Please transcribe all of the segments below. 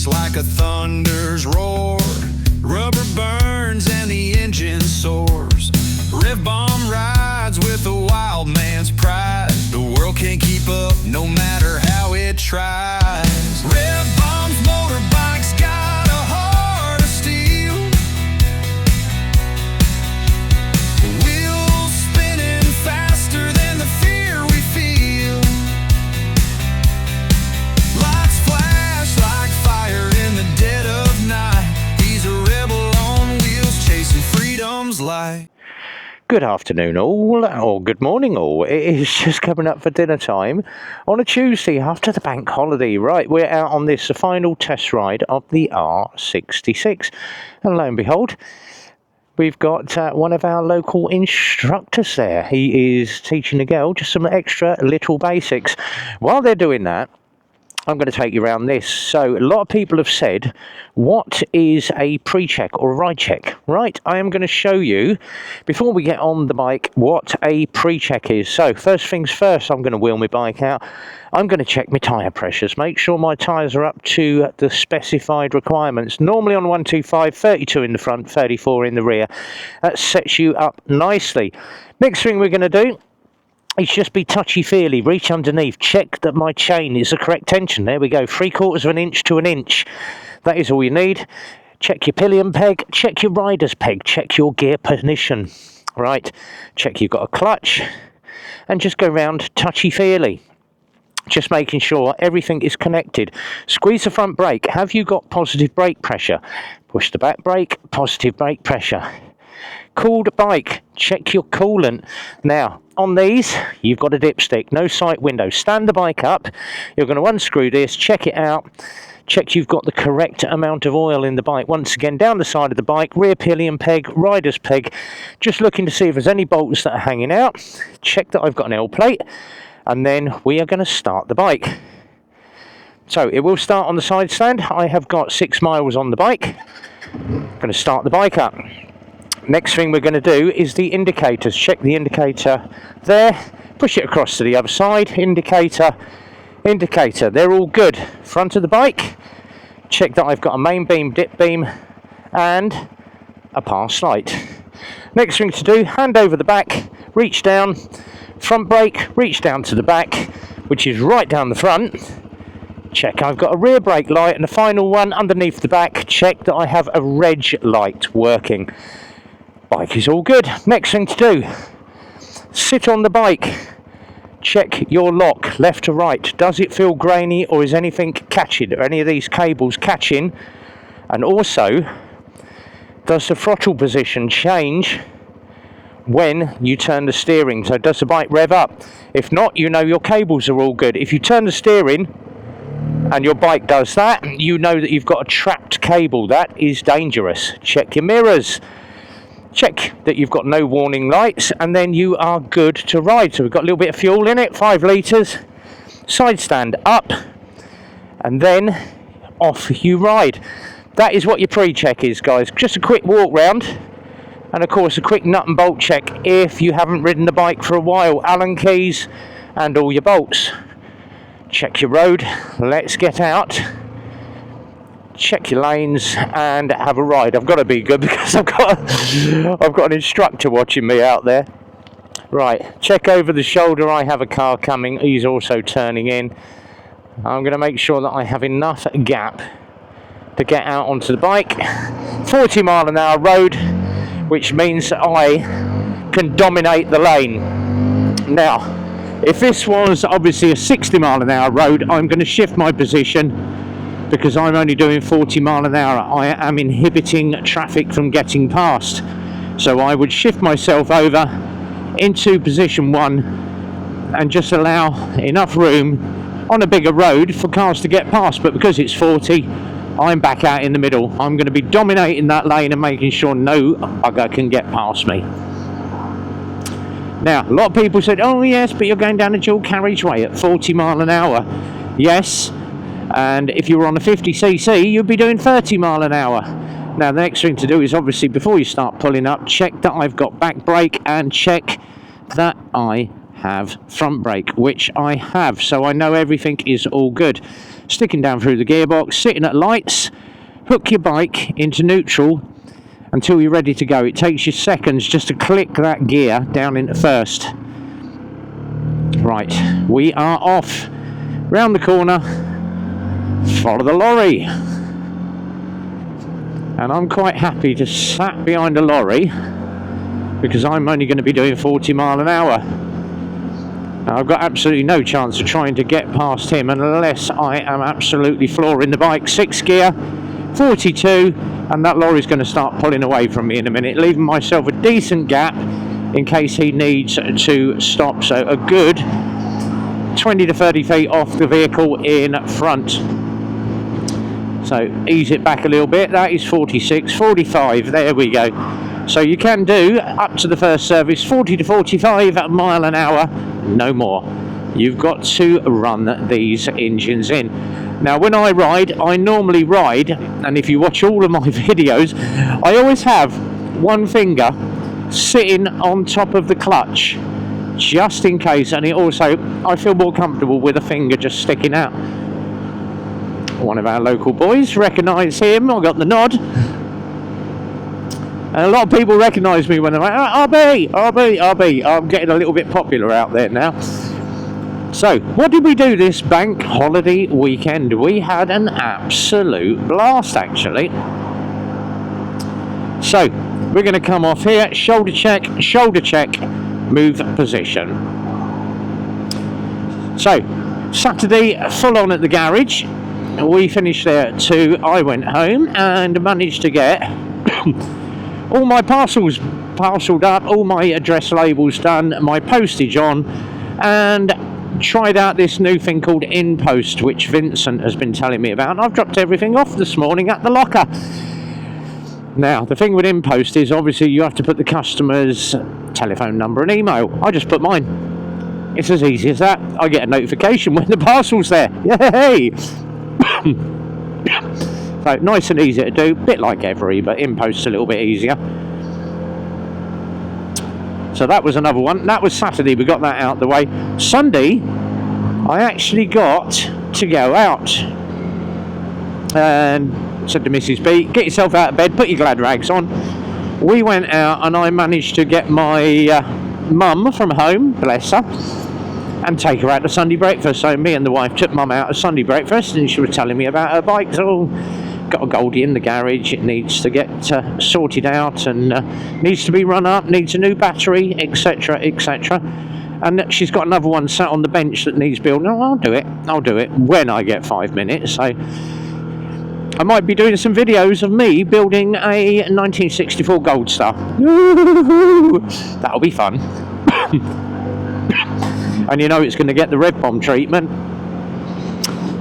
hits like a thunder's roar. Rubber burns and the engine soars. Rev bomb rides with a wild man's pride. The world can't keep up no matter how it tries. Rev bomb's motorbikes got a heart of steel. Wheels spinning faster than the fear we feel. Lights flash like fire in the dead of night. He's a rebel on wheels chasing freedom's light. Good afternoon all, or good morning all. It is just coming up for dinner time on a Tuesday after the bank holiday. Right, we're out on this final test ride of the R66. And lo and behold, we've got one of our local instructors there. He is teaching a girl just some extra little basics. While they're doing that, I'm going to take you around this. So a lot of people have said, what is a pre-check or a ride check? Right, I am going to show you, before we get on the bike, what a pre-check is. So first things first, I'm going to wheel my bike out. I'm going to check my tyre pressures, make sure my tyres are up to the specified requirements. Normally on 125, 32 in the front, 34 in the rear. That sets you up nicely. Next thing we're going to do, it's just be touchy-feely, reach underneath, check that my chain is the correct tension. There we go, 3/4 of an inch to an inch. That is all you need. Check your pillion peg, check your rider's peg, check your gear position. Right, check you've got a clutch, and just go round touchy-feely. Just making sure everything is connected. Squeeze the front brake. Have you got positive brake pressure? Push the back brake, positive brake pressure. Cooled bike, check your coolant. Now, on these, you've got a dipstick, no sight window. Stand the bike up, you're going to unscrew this, check it out, check you've got the correct amount of oil in the bike. Once again, down the side of the bike, rear pillion peg, rider's peg, just looking to see if there's any bolts that are hanging out. Check that I've got an L plate, and then we are going to start the bike. So, it will start on the side stand. I have got 6 miles on the bike. I'm going to start the bike up. Next thing we're going to do is the indicators. Check the indicator there, push it across to the other side, indicator, they're all good. Front of the bike, check that I've got a main beam, dip beam, and a pass light. Next thing to do, hand over the back, reach down, front brake, reach down to the back, which is right down the front. Check I've got a rear brake light, and the final one underneath the back, check that I have a reg light working. Bike is all good. Next thing to do, sit on the bike, check your lock left to right. Does it feel grainy, or is anything catching? Are any of these cables catching? And also, does the throttle position change when you turn the steering? So does the bike rev up? If not, you know your cables are all good. If you turn the steering and your bike does that, you know that you've got a trapped cable. That is dangerous. Check your mirrors. Check that you've got no warning lights, and then you are good to ride. So we've got a little bit of fuel in it, 5 litres, side stand up, and then off you ride. That is what your pre-check is, guys. Just a quick walk round, and of course a quick nut and bolt check if you haven't ridden the bike for a while. Allen keys and all your bolts. Check your road, let's get out. Check your lanes and have a ride. I've got to be good because I've got an instructor watching me out there. Right, check over the shoulder. I have a car coming. He's also turning in. I'm going to make sure that I have enough gap to get out onto the bike. 40-mile-an-hour road, which means that I can dominate the lane. Now, if this was obviously a 60-mile-an-hour road, I'm going to shift my position, because I'm only doing 40 mile an hour. I am inhibiting traffic from getting past. So I would shift myself over into position 1 and just allow enough room on a bigger road for cars to get past. But because it's 40, I'm back out in the middle. I'm going to be dominating that lane and making sure no bugger can get past me. Now, a lot of people said, oh yes, but you're going down a dual carriageway at 40 mile an hour. Yes. And if you were on a 50cc, you'd be doing 30 mile an hour. Now the next thing to do is, obviously, before you start pulling up, check that I've got back brake and check that I have front brake, which I have, so I know everything is all good. Sticking down through the gearbox, sitting at lights, hook your bike into neutral until you're ready to go. It takes you seconds just to click that gear down into first. Right, we are off. Round the corner, follow the lorry. And I'm quite happy to sat behind a lorry because I'm only going to be doing 40 mile an hour. Now, I've got absolutely no chance of trying to get past him unless I am absolutely flooring the bike. 6th gear, 42, and that lorry's going to start pulling away from me in a minute, leaving myself a decent gap in case he needs to stop. So a good 20 to 30 feet off the vehicle in front. So ease it back a little bit. That is 46, 45, there we go. So you can do up to the first service 40 to 45 mile an hour, no more. You've got to run these engines in. Now when I ride, I normally ride, and if you watch all of my videos, I always have one finger sitting on top of the clutch just in case, and it also, I feel more comfortable with a finger just sticking out. One of our local boys, recognise him, I got the nod. And a lot of people recognise me when they're like, RB. I'm getting a little bit popular out there now. So, what did we do this bank holiday weekend? We had an absolute blast, actually. So, we're going to come off here, shoulder check, move position. So, Saturday, full on at the garage. We finished there at 2. I went home and managed to get all my parcels parcelled up, all my address labels done, my postage on, and tried out this new thing called InPost, which Vincent has been telling me about. I've dropped everything off this morning at the locker. Now, the thing with InPost is obviously you have to put the customer's telephone number and email. I just put mine. It's as easy as that. I get a notification when the parcel's there. Yay! So nice and easy to do, bit like every, but InPost's a little bit easier. So that was another one. That was Saturday, we got that out the way. Sunday, I actually got to go out and said to Mrs. B, get yourself out of bed, put your glad rags on. We went out and I managed to get my mum from home, bless her, and take her out to Sunday breakfast. So me and the wife took mum out to Sunday breakfast, and she was telling me about her bike. So got a Goldie in the garage, it needs to get sorted out and needs to be run up, needs a new battery, etc, etc. And she's got another one sat on the bench that needs building. Oh, I'll do it when I get 5 minutes. So I might be doing some videos of me building a 1964 Gold Star. That'll be fun. And you know it's going to get the red bomb treatment.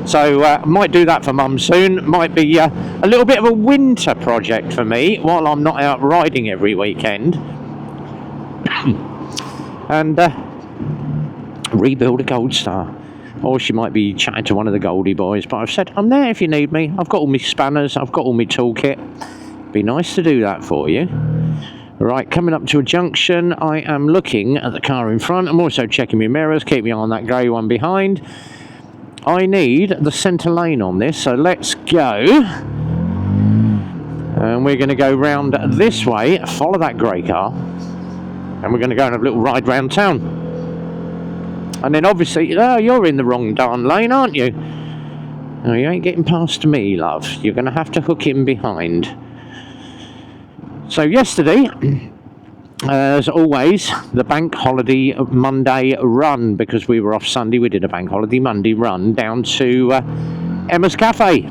So I might do that for mum soon. Might be a little bit of a winter project for me while I'm not out riding every weekend. And rebuild a Gold Star. Or she might be chatting to one of the Goldie boys. But I've said, I'm there if you need me. I've got all my spanners. I've got all my toolkit. Be nice to do that for you. Right, coming up to a junction, I am looking at the car in front. I'm also checking my mirrors, keep my eye on that grey one behind. I need the centre lane on this, so let's go. And we're going to go round this way, follow that grey car, and we're going to go and have a little ride round town. And then obviously, oh, you're in the wrong darn lane, aren't you? No, you ain't getting past me, love. You're going to have to hook in behind. So yesterday, as always, the bank holiday Monday run, because we were off Sunday, we did a bank holiday Monday run down to Emma's Cafe.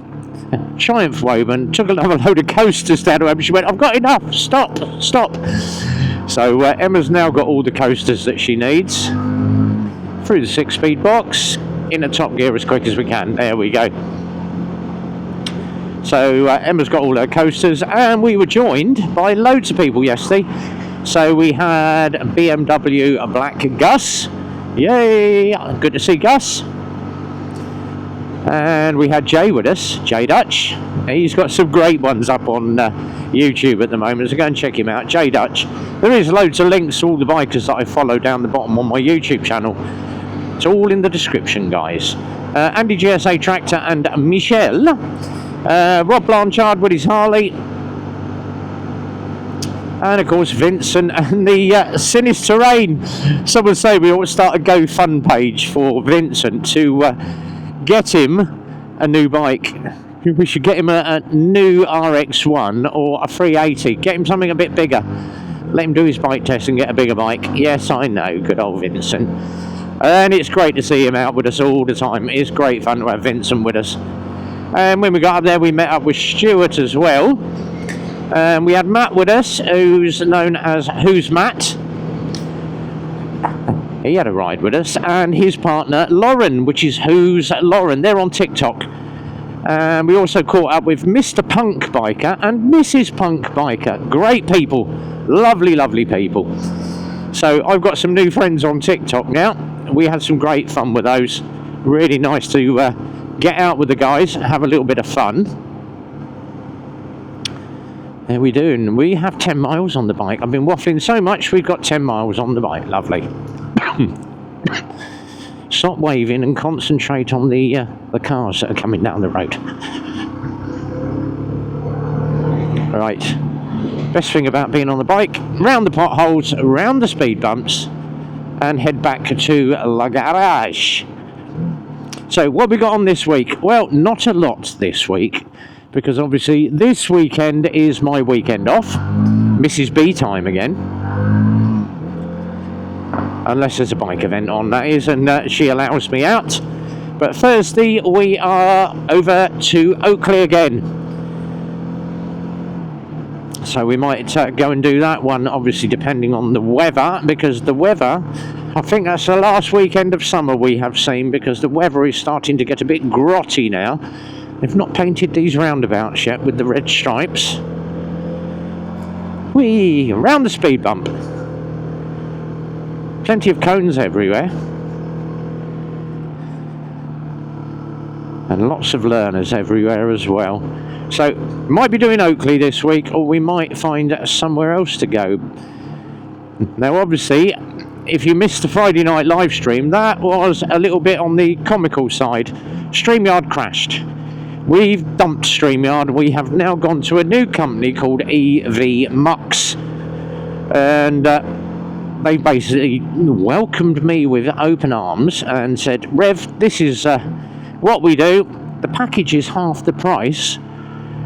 Triumph Woven, took another load of coasters down to Emma. She went, I've got enough, stop. So Emma's now got all the coasters that she needs. Through the 6-speed box, in a top gear as quick as we can. There we go. So Emma's got all her coasters, and we were joined by loads of people yesterday. So we had a BMW, a black Gus. Yay! Good to see Gus. And we had Jay with us, Jay Dutch. He's got some great ones up on YouTube at the moment, so go and check him out, Jay Dutch. There is loads of links to all the bikers that I follow down the bottom on my YouTube channel. It's all in the description, guys. Andy GSA Tractor and Michelle. Rob Blanchard with his Harley. And of course Vincent and the Sinister Terrain. Someone say we ought to start a GoFund page for Vincent to get him a new bike. We should get him a new RX-1 or a 380. Get him something a bit bigger. Let him do his bike test and get a bigger bike. Yes, I know, good old Vincent. And it's great to see him out with us all the time. It's great fun to have Vincent with us. And when we got up there, we met up with Stuart as well. We had Matt with us, who's known as Who's Matt. He had a ride with us, and his partner Lauren, which is Who's Lauren. They're on TikTok. And we also caught up with Mr. Punk Biker and Mrs. Punk Biker. Great people, lovely, lovely people. So I've got some new friends on TikTok now. We had some great fun with those. Really nice to get out with the guys, have a little bit of fun. There we do, and we have 10 miles on the bike. I've been waffling so much, we've got 10 miles on the bike. Lovely. Stop waving and concentrate on the cars that are coming down the road. Right. Best thing about being on the bike, round the potholes, round the speed bumps, and head back to La Garage. So what we got on this week? Well, not a lot this week, because obviously this weekend is my weekend off. Mrs. B time again. Unless there's a bike event on, that is, and she allows me out. But Thursday we are over to Oakley again. So we might go and do that one, obviously depending on the weather, because the weather, I think that's the last weekend of summer we have seen, because the weather is starting to get a bit grotty now. They've not painted these roundabouts yet with the red stripes. Whee! Around the speed bump. Plenty of cones everywhere. And lots of learners everywhere as well. So, might be doing Oakley this week, or we might find somewhere else to go. Now obviously, if you missed the Friday night live stream, that was a little bit on the comical side. StreamYard crashed. We've dumped StreamYard. We have now gone to a new company called EV Mux. And they basically welcomed me with open arms and said, Rev, this is what we do. The package is half the price.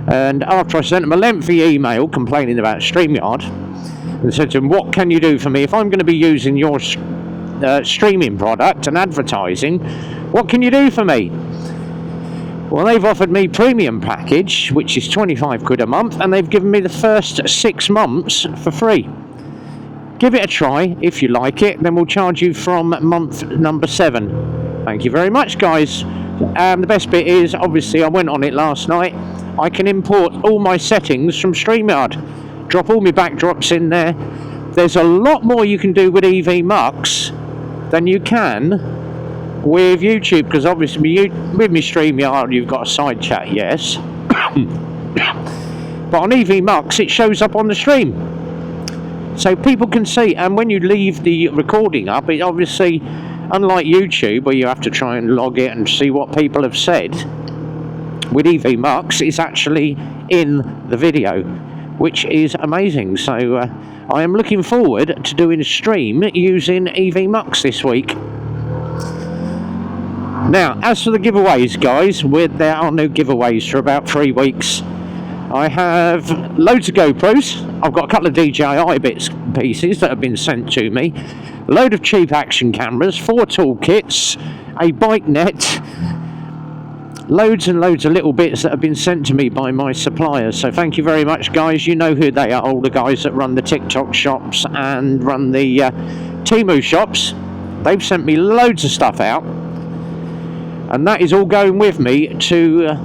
And after I sent them a lengthy email complaining about StreamYard, and said to them, what can you do for me? If I'm going to be using your streaming product and advertising, what can you do for me? Well, they've offered me premium package, which is 25 quid a month, and they've given me the first 6 months for free. Give it a try. If you like it, then we'll charge you from month number 7. Thank you very much, guys. And the best bit is, obviously, I went on it last night. I can import all my settings from StreamYard. Drop all my backdrops in there. There's a lot more you can do with EV Mux than you can with YouTube, because obviously with me StreamYard you've got a side chat, yes. But on EV Mux it shows up on the stream. So people can see, and when you leave the recording up, it obviously, unlike YouTube where you have to try and log it and see what people have said, with EV Mux it's actually in the video, which is amazing. So I am looking forward to doing a stream using EV Mux this week. Now, as for the giveaways, guys, there are no giveaways for about 3 weeks. I have loads of GoPros. I've got a couple of DJI pieces that have been sent to me. A load of cheap action cameras, 4 toolkits, a bike net, loads and loads of little bits that have been sent to me by my suppliers. So thank you very much, guys. You know who they are, all the guys that run the TikTok shops and run the Temu shops. They've sent me loads of stuff out. And that is all going with me to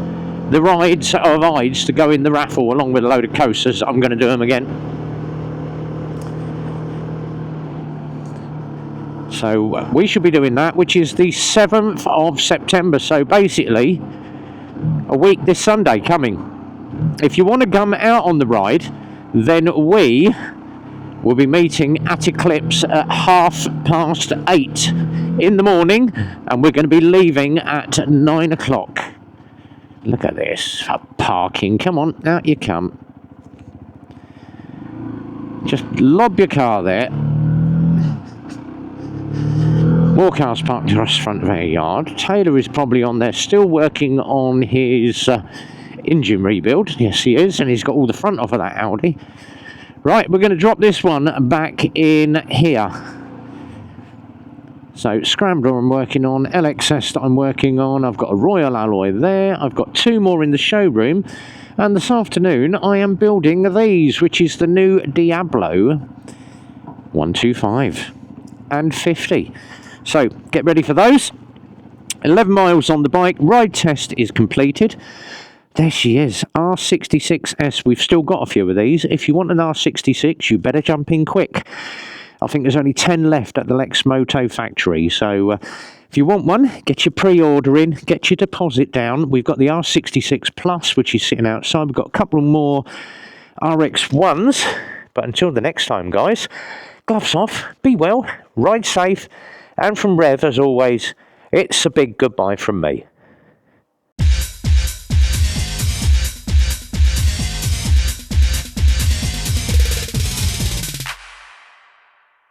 the rides of Ides to go in the raffle, along with a load of coasters. I'm going to do them again. So we should be doing that, which is the 7th of September. So basically, a week this Sunday coming. If you want to come out on the ride, then we will be meeting at Eclipse at 8:30 in the morning, and we're going to be leaving at 9 o'clock. Look at this for parking. Come on, out you come. Just lob your car there. More cars parked across the front of our yard. Taylor is probably on there still working on his engine rebuild. Yes, he is, and he's got all the front off of that Audi. Right, we're going to drop this one back in here. So, Scrambler I'm working on, LXS that I'm working on. I've got a Royal Alloy there. I've got 2 more in the showroom. And this afternoon I am building these, which is the new Diablo 125 and 50. So, get ready for those. 11 miles on the bike. Ride test is completed. There she is, R66S. We've still got a few of these. If you want an R66, you better jump in quick. I think there's only 10 left at the Lexmoto factory. So if you want one, get your pre-order in, get your deposit down. We've got the R66 Plus, which is sitting outside. We've got a couple more RX1s. But until the next time, guys, gloves off, be well, ride safe. And from Rev, as always, it's a big goodbye from me.